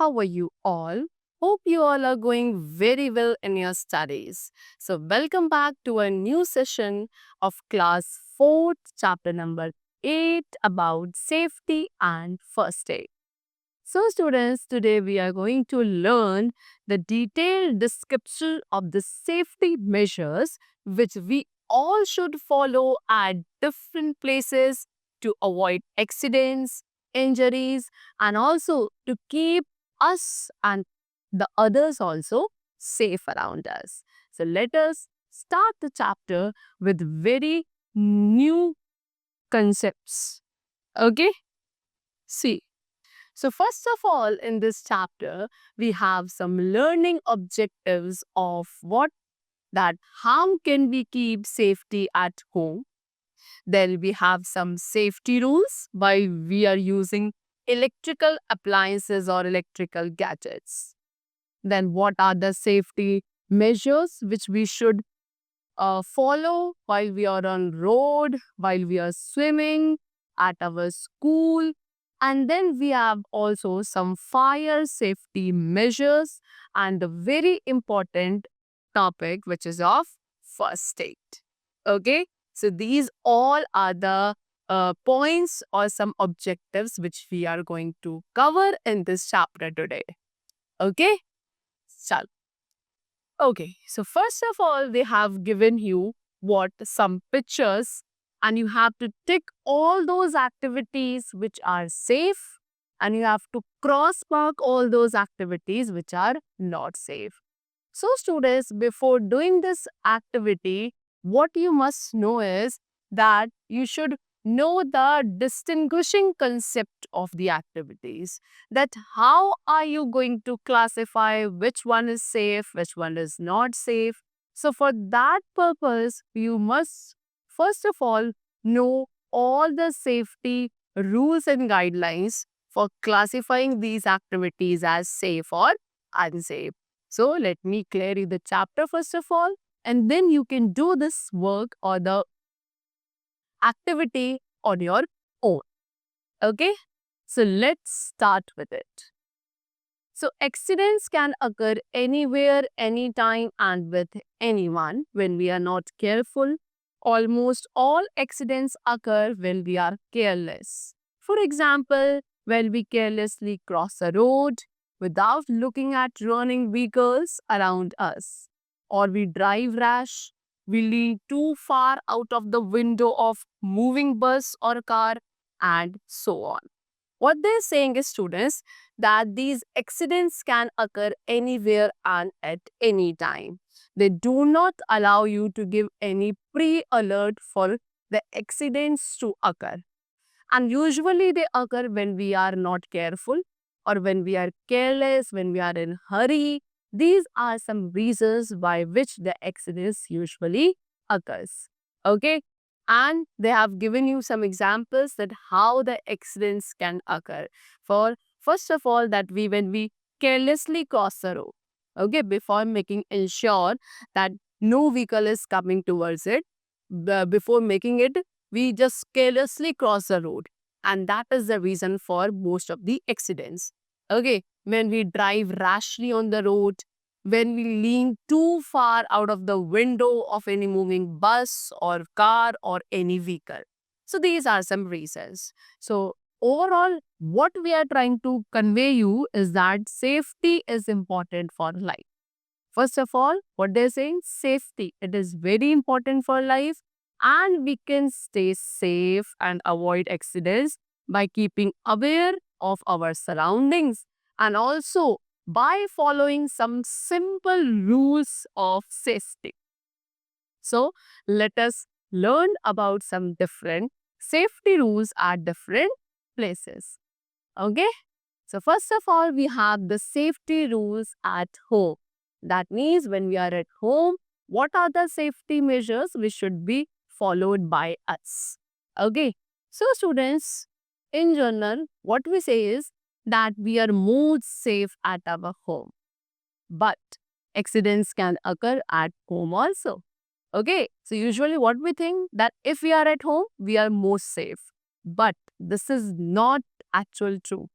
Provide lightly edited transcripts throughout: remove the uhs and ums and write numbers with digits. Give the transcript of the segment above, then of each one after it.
how are you all? Hope you all are going very well in your studies. So, welcome back to a new session of class 4th, chapter number 8 about safety and first aid. So, students, today we are going to learn the detailed description of the safety measures which we all should follow at different places to avoid accidents, injuries, and also to keep us and the others also safe around us. So, let us start the chapter with very new concepts. Okay? See. So, first of all, in this chapter, we have some learning objectives of what that how can we keep safety at home. Then we have some safety rules why we are using electrical appliances or electrical gadgets. Then what are the safety measures which we should follow while we are on road, while we are swimming, at our school. And then we have also some fire safety measures and the very important topic which is of first aid. Okay, so these all are the points or some objectives which we are going to cover in this chapter today. Okay, so okay, so first of all, they have given you what some pictures, and you have to tick all those activities which are safe, and you have to cross mark all those activities which are not safe. So, students, before doing this activity, what you must know is that you should know the distinguishing concept of the activities. That how are you going to classify which one is safe, which one is not safe. So, for that purpose, you must first of all know all the safety rules and guidelines for classifying these activities as safe or unsafe. So let me clear you the chapter first of all, and then you can do this work or the activity on your own. Okay? So let's start with it. So accidents can occur anywhere, anytime, and with anyone when we are not careful. Almost all accidents occur when we are careless. For example, when we carelessly cross a road without looking at running vehicles around us, or we drive rash, we lean too far out of the window of moving bus or car, and so on. What they're saying is, students, that these accidents can occur anywhere and at any time. They do not allow you to give any pre-alert for the accidents to occur. And usually they occur when we are not careful or when we are careless, when we are in hurry. These are some reasons by which the accidents usually occurs. Okay? And they have given you some examples that how the accidents can occur. For first of all, that we when we carelessly cross the road, okay, before making ensure that no vehicle is coming towards it, before making it, we just carelessly cross the road, and that is the reason for most of the accidents. Okay, when we drive rashly on the road, when we lean too far out of the window of any moving bus or car or any vehicle. So these are some reasons. So overall, what we are trying to convey you is that safety is important for life. First of all, what they're saying, safety. It is very important for life, and we can stay safe and avoid accidents by keeping aware of our surroundings and also by following some simple rules of safety. So, let us learn about some different safety rules at different places. Okay? So, first of all, we have the safety rules at home. That means when we are at home, what are the safety measures which should be followed by us? Okay. So, students, in general, what we say is that we are more safe at our home. But accidents can occur at home also. Okay. So, usually what we think that if we are at home, we are more safe. But this is not actual true.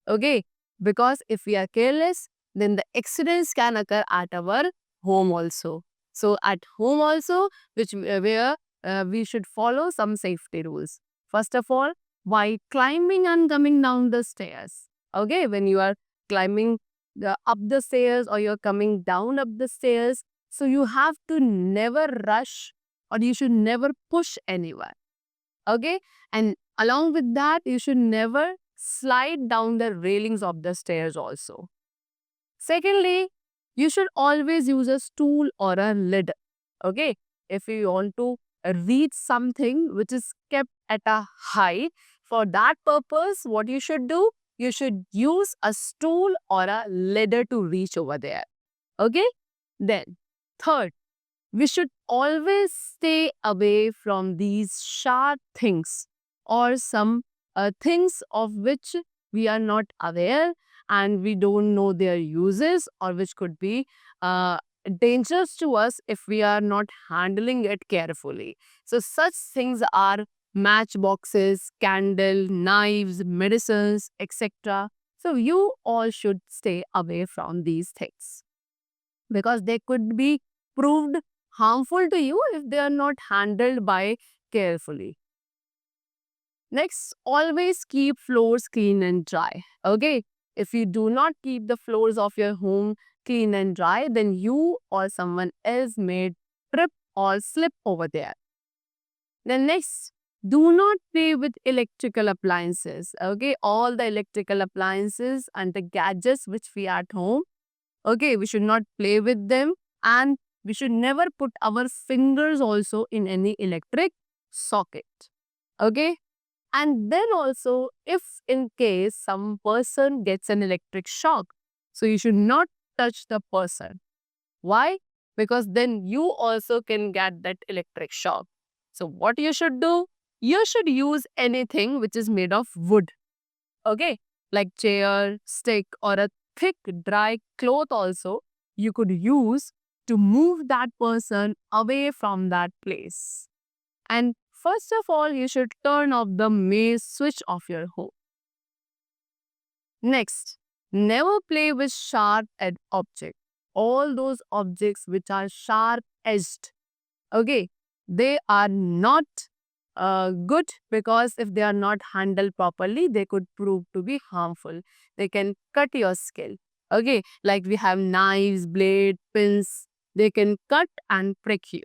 Okay. Because if we are careless, then the accidents can occur at our home also. So at home also, where we should follow some safety rules. First of all, while climbing and coming down the stairs. Okay, when you are climbing up the stairs or you're coming down up the stairs, so you have to never rush or you should never push anyone. Okay, and along with that, you should never slide down the railings of the stairs also. Secondly, you should always use a stool or a lid. Okay, if you want to reach something which is kept at a height, for that purpose, what you should do, you should use a stool or a ladder to reach over there. Okay, then third, we should always stay away from these sharp things or some things of which we are not aware and we don't know their uses, or which could be uh, dangerous to us if we are not handling it carefully. So such things are matchboxes, candle, knives, medicines, etc. So you all should stay away from these things because they could be proved harmful to you if they are not handled by carefully. Next, always keep floors clean and dry. Okay, if you do not keep the floors of your home clean and dry, then you or someone else may trip or slip over there. Then next, do not play with electrical appliances. Okay, all the electrical appliances and the gadgets which we are at home. Okay, we should not play with them, and we should never put our fingers also in any electric socket. Okay, and then also, if in case some person gets an electric shock, so you should not touch the person. Why? Because then you also can get that electric shock. So what you should do? You should use anything which is made of wood. Okay, like chair, stick, or a thick dry cloth also you could use to move that person away from that place. And first of all, you should turn off the main switch of your home. Next, never play with sharp edged objects. All those objects which are sharp edged, okay, they are not good, because if they are not handled properly, they could prove to be harmful. They can cut your skin. Okay, like we have knives, blade, pins, they can cut and prick you.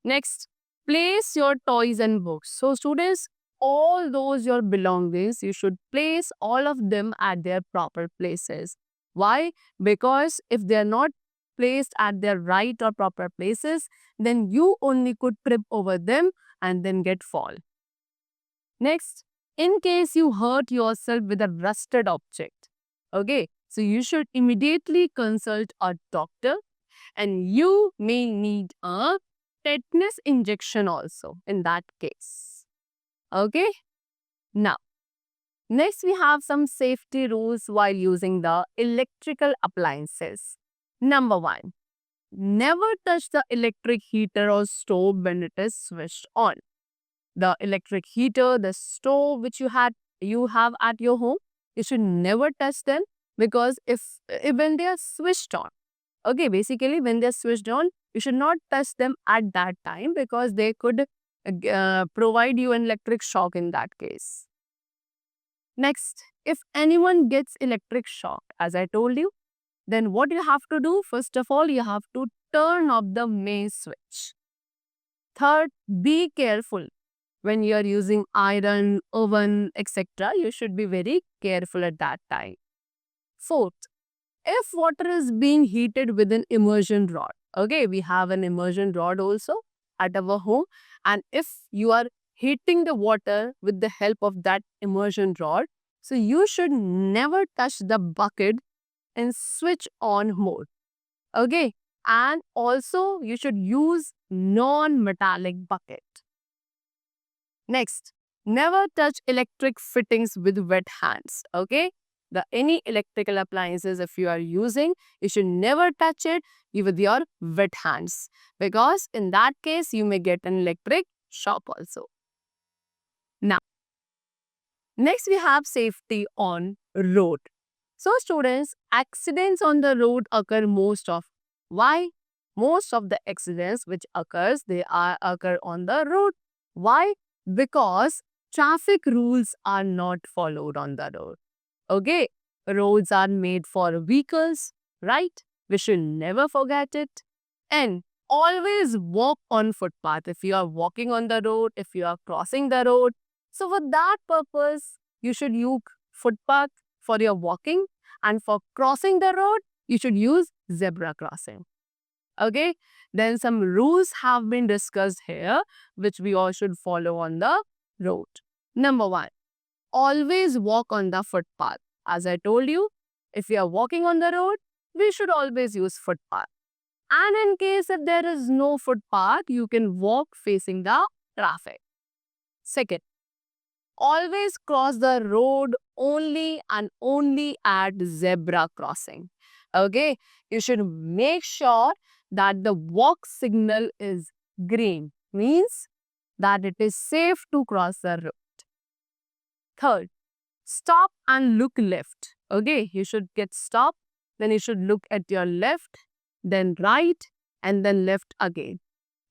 Next, place your toys and books. So students, all those your belongings, you should place all of them at their proper places. Why? Because if they are not placed at their right or proper places, then you only could trip over them and then get fall. Next, in case you hurt yourself with a rusted object, okay, so you should immediately consult a doctor, and you may need a tetanus injection also in that case. Okay, now next we have some safety rules while using the electrical appliances. Number one, never touch the electric heater or stove when it is switched on. The electric heater, the stove which you have at your home, you should never touch them, because if when they are switched on, okay, basically when they're switched on, you should not touch them at that time, because they could provide you an electric shock in that case. Next, if anyone gets electric shock, as I told you, then what you have to do? First of all, you have to turn off the main switch. Third, be careful. When you are using iron, oven, etc., you should be very careful at that time. Fourth, if water is being heated with an immersion rod, okay, we have an immersion rod also at our home, and if you are heating the water with the help of that immersion rod, so you should never touch the bucket and switch on mode. Okay, and also you should use non-metallic bucket. Next, never touch electric fittings with wet hands. Okay, the any electrical appliances if you are using, you should never touch it with your wet hands, because in that case you may get an electric shock also. Now, next we have safety on road. So students, accidents on the road occur most of. Why? Most of the accidents which occurs, they are occur on the road. Why? Because traffic rules are not followed on the road. Okay, roads are made for vehicles, right? We should never forget it. And always walk on footpath. If you are walking on the road, if you are crossing the road, so for that purpose, you should use footpath for your walking, and for crossing the road, you should use zebra crossing. Okay, then some rules have been discussed here, which we all should follow on the road. Number one, always walk on the footpath. As I told you, if you are walking on the road, we should always use footpath. And in case if there is no footpath, you can walk facing the traffic. Second, always cross the road only and only at zebra crossing. Okay, you should make sure that the walk signal is green, means that it is safe to cross the road. Third, stop and look left. Okay, you should get stopped, then you should look at your left, then right, and then left again.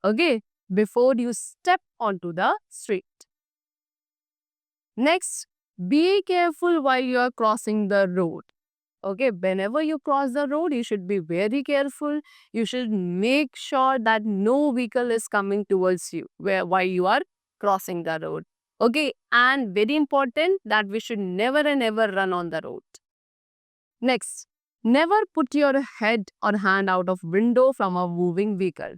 Okay, before you step onto the street. Next, be careful while you are crossing the road. Okay, whenever you cross the road, you should be very careful. You should make sure that no vehicle is coming towards you while you are crossing the road. Okay, and very important that we should never and ever run on the road. Next, never put your head or hand out of window from a moving vehicle.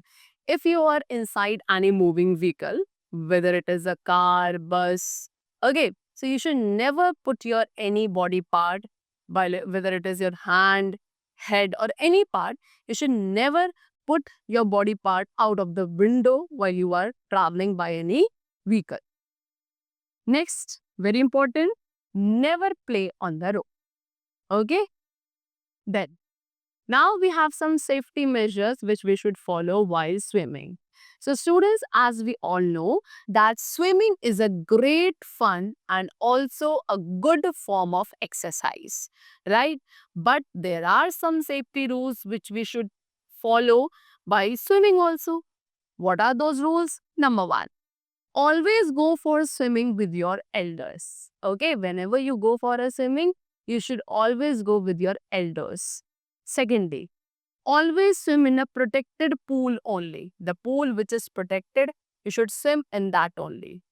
If you are inside any moving vehicle, whether it is a car, bus, okay, so you should never put your any body part, whether it is your hand, head or any part, you should never put your body part out of the window while you are traveling by any vehicle. Next, very important, never play on the road. Okay? Then, now we have some safety measures which we should follow while swimming. So students, as we all know, that swimming is a great fun and also a good form of exercise, right? But there are some safety rules which we should follow by swimming also. What are those rules? Number one, always go for swimming with your elders. Okay, whenever you go for a swimming, you should always go with your elders. Secondly, always swim in a protected pool only. The pool which is protected, you should swim in that only.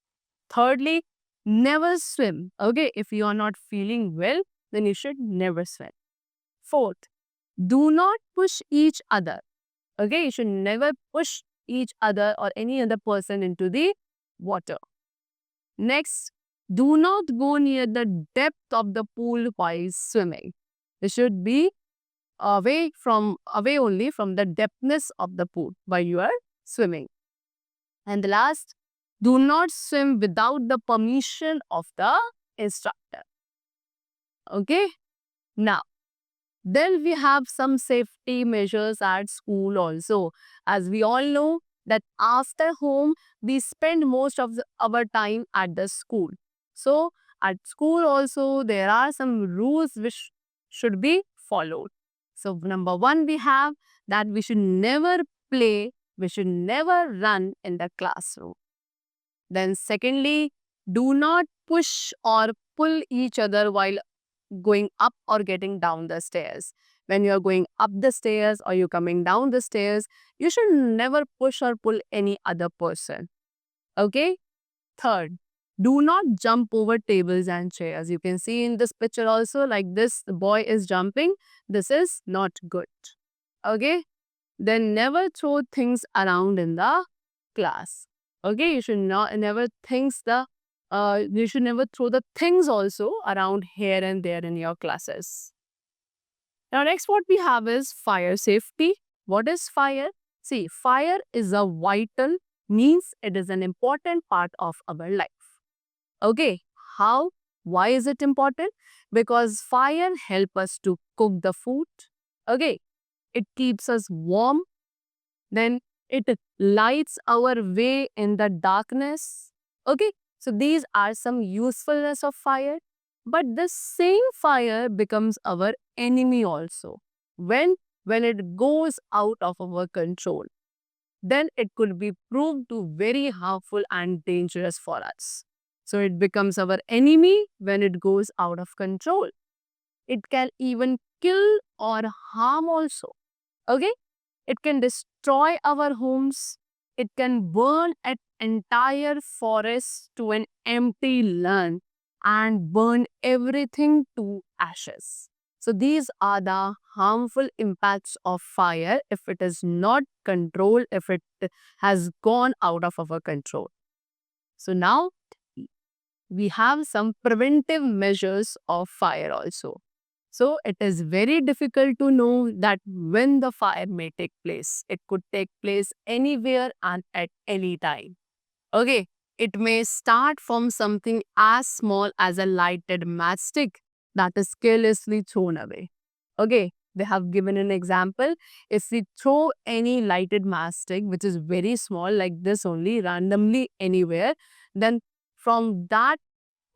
Thirdly, never swim. Okay, if you are not feeling well, then you should never swim. Fourth, do not push each other. Okay, you should never push each other or any other person into the water. Next, do not go near the depth of the pool while swimming. You should be away only from the depthness of the pool while you are swimming. And the last, do not swim without the permission of the instructor. Okay, now then we have some safety measures at school also. As we all know that after home, we spend most of our time at the school. So at school also, there are some rules which should be followed. So number one, we have that we should never play, we should never run in the classroom. Then secondly, do not push or pull each other while going up or getting down the stairs. When you are going up the stairs or you're coming down the stairs, you should never push or pull any other person. Okay? Third, do not jump over tables and chairs. You can see in this picture also, like this boy is jumping. This is not good. Okay? Then never throw things around in the class. Okay? You should not never you should never throw the things also around here and there in your classes. Now, next what we have is fire safety. What is fire? See, fire is a vital, means it is an important part of our life. Okay, how? Why is it important? Because fire help us to cook the food. Okay, it keeps us warm. Then it lights our way in the darkness. Okay, so these are some usefulness of fire. But the same fire becomes our enemy also. When it goes out of our control, then it could be proved to very harmful and dangerous for us. So it becomes our enemy when it goes out of control. It can even kill or harm also. Okay? It can destroy our homes. It can burn an entire forest to an empty land and burn everything to ashes. So these are the harmful impacts of fire if it is not controlled, if it has gone out of our control. So now we have some preventive measures of fire also. So it is very difficult to know that when the fire may take place. It could take place anywhere and at any time. Okay, it may start from something as small as a lighted matchstick that is carelessly thrown away. Okay, they have given an example. If we throw any lighted matchstick, which is very small, like this only, randomly anywhere, then from that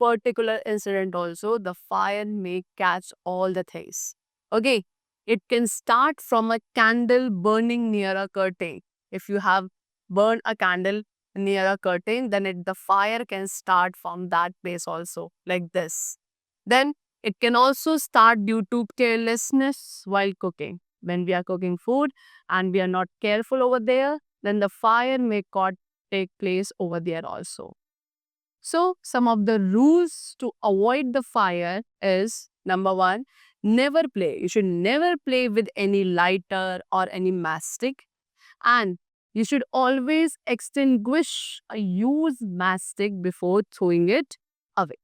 particular incident also, the fire may catch all the things. Okay, it can start from a candle burning near a curtain. If you have burned a candle near a curtain, then the fire can start from that place also, like this. Then it can also start due to carelessness while cooking. When we are cooking food and we are not careful over there, then the fire may take place over there also. So, some of the rules to avoid the fire is number one, never play. You should never play with any lighter or any mastic, and you should always extinguish a used mastic before throwing it away.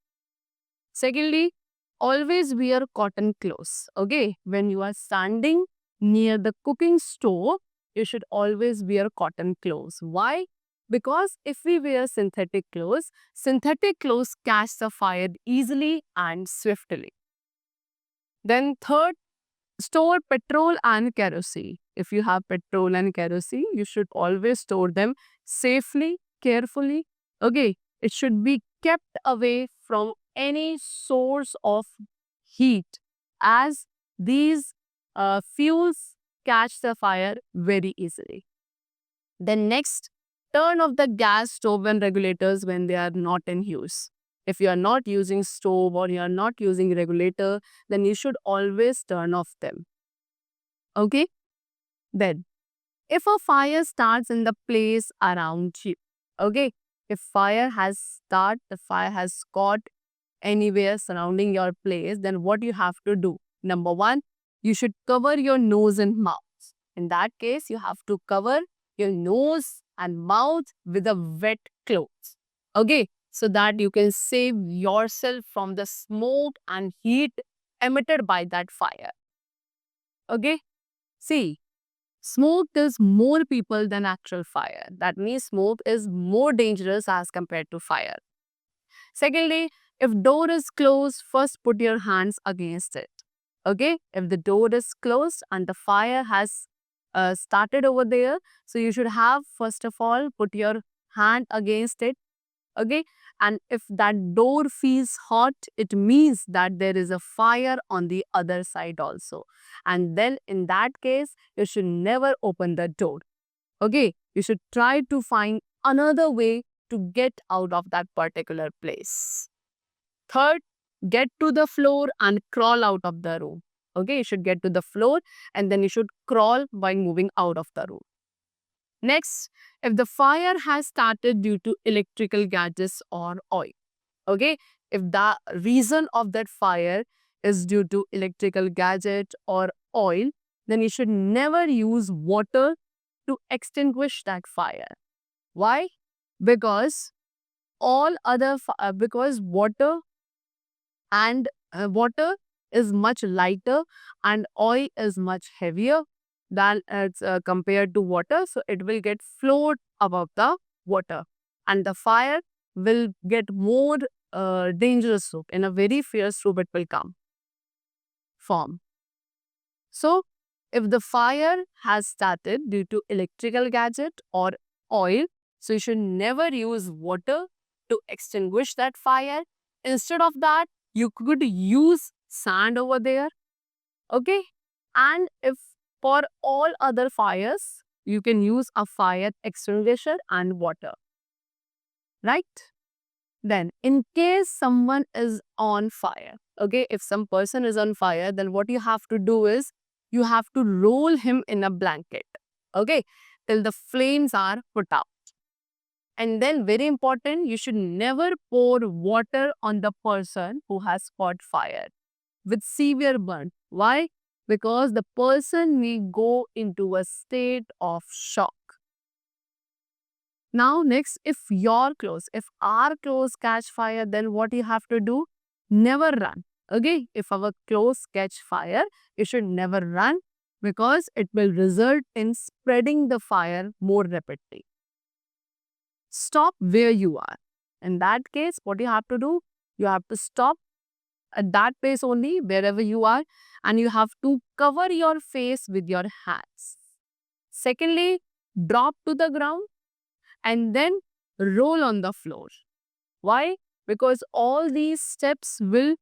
Secondly, always wear cotton clothes. Okay, when you are standing near the cooking stove, you should always wear cotton clothes. Why? Because if we wear synthetic clothes catch the fire easily and swiftly. Then third, store petrol and kerosene. If you have petrol and kerosene, you should always store them safely, carefully. Okay, it should be kept away from any source of heat, as these fuels catch the fire very easily. Then next, turn off the gas stove and regulators when they are not in use. If you are not using stove or you are not using regulator, then you should always turn off them. Okay? Then, if a fire starts in the place around you, okay? If the fire has caught anywhere surrounding your place, then what you have to do? Number one, you should cover your nose and mouth. In that case, you have to cover your nose and mouth with a wet cloth. Okay, so that you can save yourself from the smoke and heat emitted by that fire. Okay, see, smoke kills more people than actual fire. That means smoke is more dangerous as compared to fire. Secondly, if door is closed, first put your hands against it. Okay, if the door is closed and the fire has started over there, so you should have first of all put your hand against it. Okay, and if that door feels hot, it means that there is a fire on the other side also, and then in that case you should never open the door. Okay, you should try to find another way to get out of that particular place. Third, get to the floor and crawl out of the room. Okay, you should get to the floor and then you should crawl by moving out of the room. Next, if the fire has started due to electrical gadgets or oil, okay, if the reason of that fire is due to electrical gadget or oil, then you should never use water to extinguish that fire. Why? Because because water is much lighter and oil is much heavier than compared to water, so it will get float above the water and the fire will get more dangerous soup. In a very fierce soup it will come form. So if the fire has started due to electrical gadget or oil, so you should never use water to extinguish that fire. Instead of that, you could use sand over there. Okay. And if for all other fires, you can use a fire extinguisher and water. Right? Then, in case someone is on fire, okay, if some person is on fire, then what you have to do is you have to roll him in a blanket, okay, till the flames are put out. And then, very important, you should never pour water on the person who has caught fire with severe burn. Why? Because the person may go into a state of shock. Now, next, if our clothes catch fire, then what you have to do? Never run. Okay, if our clothes catch fire, you should never run because it will result in spreading the fire more rapidly. Stop where you are. In that case, what you have to do? You have to stop at that place only, wherever you are, and you have to cover your face with your hands. Secondly, drop to the ground and then roll on the floor. Why? Because all these steps will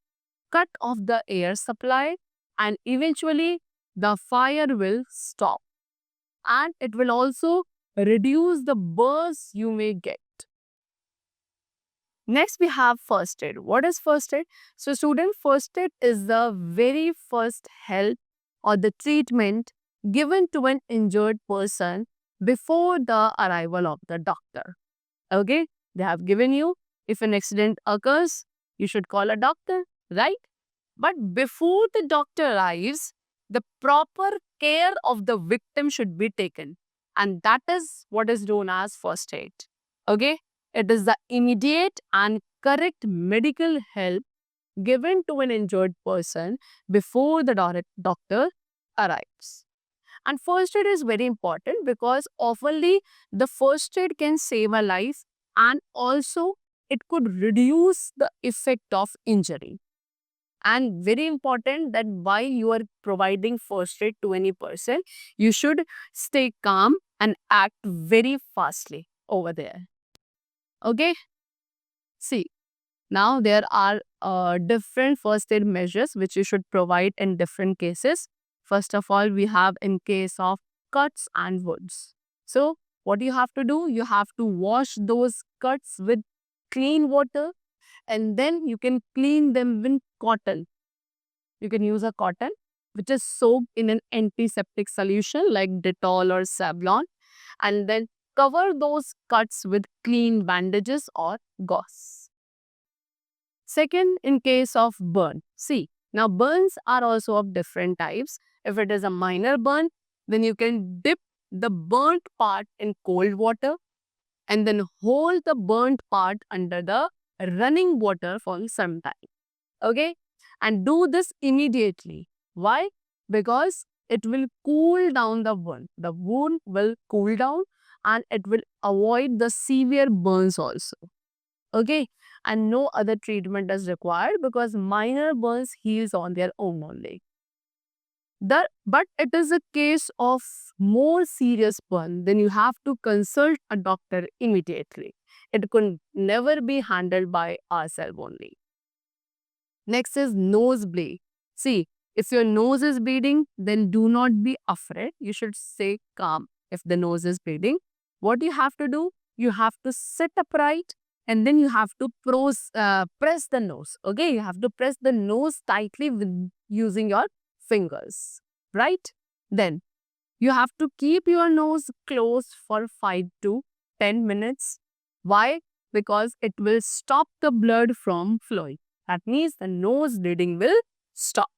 cut off the air supply and eventually the fire will stop. And it will also reduce the burns you may get. Next, we have first aid. What is first aid? So, student, first aid is the very first help or the treatment given to an injured person before the arrival of the doctor. Okay, they have given you, if an accident occurs, you should call a doctor, right? But before the doctor arrives, the proper care of the victim should be taken. And that is what is known as first aid. Okay, it is the immediate and correct medical help given to an injured person before the doctor arrives. And first aid is very important because oftenly the first aid can save a life and also it could reduce the effect of injury. And very important that while you are providing first aid to any person, you should stay calm and act very fastly over there. Okay? See, now there are different first aid measures which you should provide in different cases. First of all, we have in case of cuts and wounds. So, what you have to do? You have to wash those cuts with clean water and then you can clean them with cotton. You can use a cotton which is soaked in an antiseptic solution like Dettol or Savlon and then cover those cuts with clean bandages or gauze. Second, in case of burn. See, now burns are also of different types. If it is a minor burn, then you can dip the burnt part in cold water and then hold the burnt part under the running water for some time. Okay? And do this immediately. Why? Because it will cool down the wound. The wound will cool down and it will avoid the severe burns also. Okay? And no other treatment is required because minor burns heals on their own only. But it is a case of more serious burn, then you have to consult a doctor immediately. It could never be handled by ourselves only. Next is nosebleed. See, if your nose is bleeding, then do not be afraid. You should stay calm if the nose is bleeding. What you have to do? You have to sit upright and then you have to press the nose. Okay, you have to press the nose tightly with using your fingers, right? Then you have to keep your nose closed for 5 to 10 minutes. Why? Because it will stop the blood from flowing. That means the nose bleeding will stop.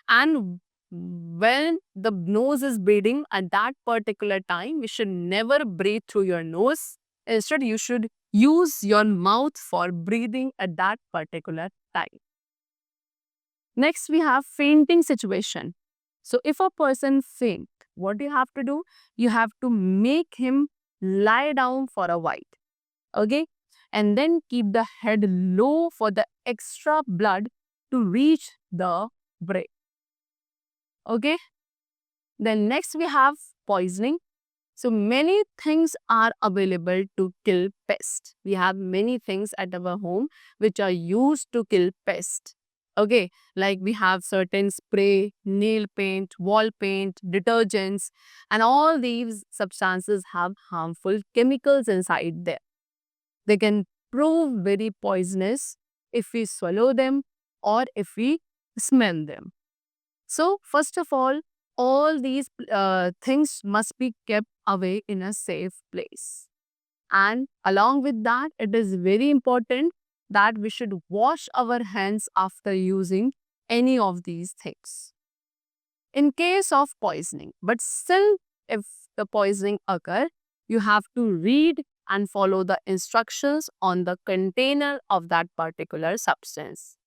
And when the nose is bleeding at that particular time, we should never breathe through your nose. Instead, you should use your mouth for breathing at that particular time. Next, we have fainting situation. So, if a person faint, what do you have to do? You have to make him lie down for a while. Okay? And then keep the head low for the extra blood to reach the brain. Okay? Then next we have poisoning. So many things are available to kill pests. We have many things at our home which are used to kill pests. Okay, like we have certain spray, nail paint, wall paint, detergents, and all these substances have harmful chemicals inside there. They can prove very poisonous if we swallow them or if we smell them. So, first of all these things must be kept away in a safe place. And along with that, it is very important that we should wash our hands after using any of these things. In case of poisoning, but still, if the poisoning occur, you have to read and follow the instructions on the container of that particular substance.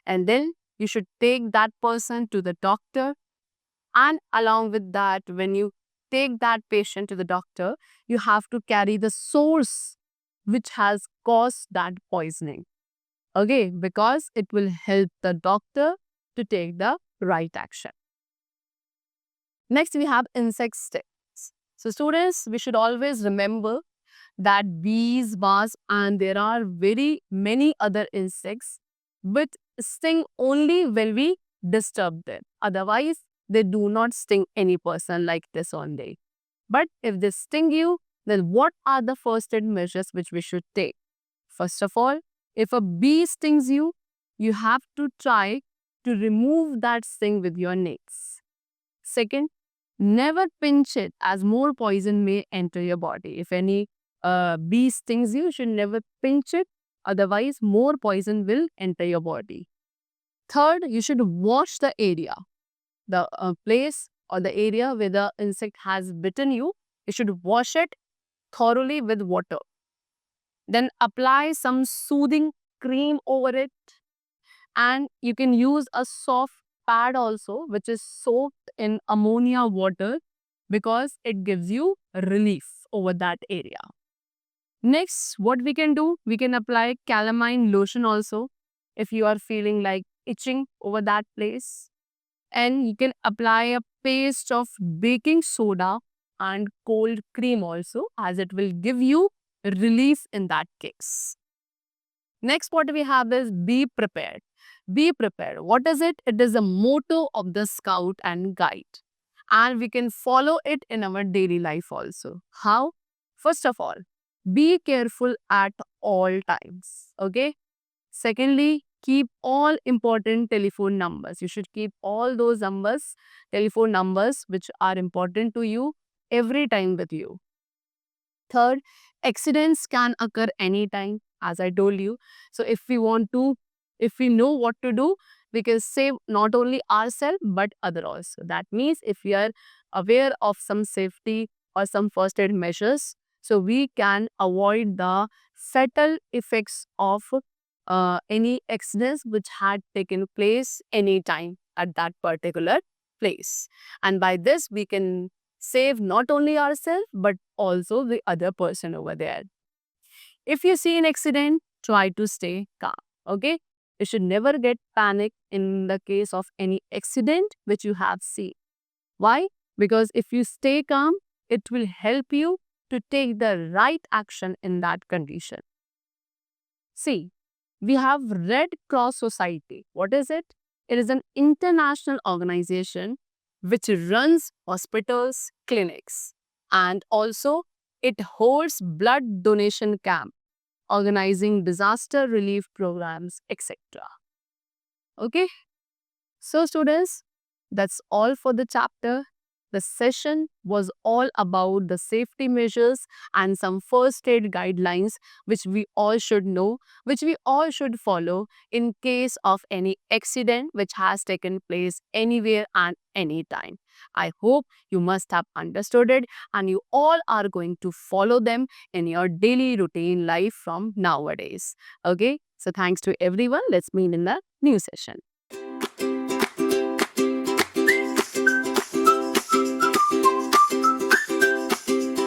And then you should take that person to the doctor, and along with that, when you take that patient to the doctor, you have to carry the source which has caused that poisoning. Okay, because it will help the doctor to take the right action. Next, we have insect stings. So, students, we should always remember that bees, wasps, and there are very many other insects which sting only when we disturb them. Otherwise, they do not sting any person like this only. But if they sting you, then what are the first aid measures which we should take? First of all, if a bee stings you, you have to try to remove that sting with your nails. Second, never pinch it as more poison may enter your body. If any bee stings you, you should never pinch it. Otherwise, more poison will enter your body. Third, you should wash the area, the place or the area where the insect has bitten you. You should wash it thoroughly with water. Then apply some soothing cream over it, and you can use a soft pad also which is soaked in ammonia water because it gives you relief over that area. Next, what we can do, we can apply calamine lotion also if you are feeling like itching over that place. And you can apply a paste of baking soda and cold cream also, as it will give you relief in that case. Next, what we have is be prepared. Be prepared. What is it? It is a motto of the Scout and Guide. And we can follow it in our daily life also. How? First of all, be careful at all times. Okay. Secondly, keep all important telephone numbers. You should keep all those numbers, telephone numbers which are important to you every time with you. Third, accidents can occur anytime, as I told you. So if we know what to do, we can save not only ourselves but other also. That means if we are aware of some safety or some first aid measures, so we can avoid the fatal effects of any accidents which had taken place anytime at that particular place. And by this, we can save not only ourselves but also the other person over there. If you see an accident, try to stay calm. Okay? You should never get panic in the case of any accident which you have seen. Why? Because if you stay calm, it will help you to take the right action in that condition. See, we have Red Cross Society. What is it? It is an international organization which runs hospitals, clinics, and also it holds blood donation camp, organizing disaster relief programs, etc. Okay, so students, that's all for the chapter. The session was all about the safety measures and some first aid guidelines which we all should know, which we all should follow in case of any accident which has taken place anywhere and anytime. I hope you must have understood it and you all are going to follow them in your daily routine life from nowadays. Okay, so thanks to everyone. Let's meet in the new session.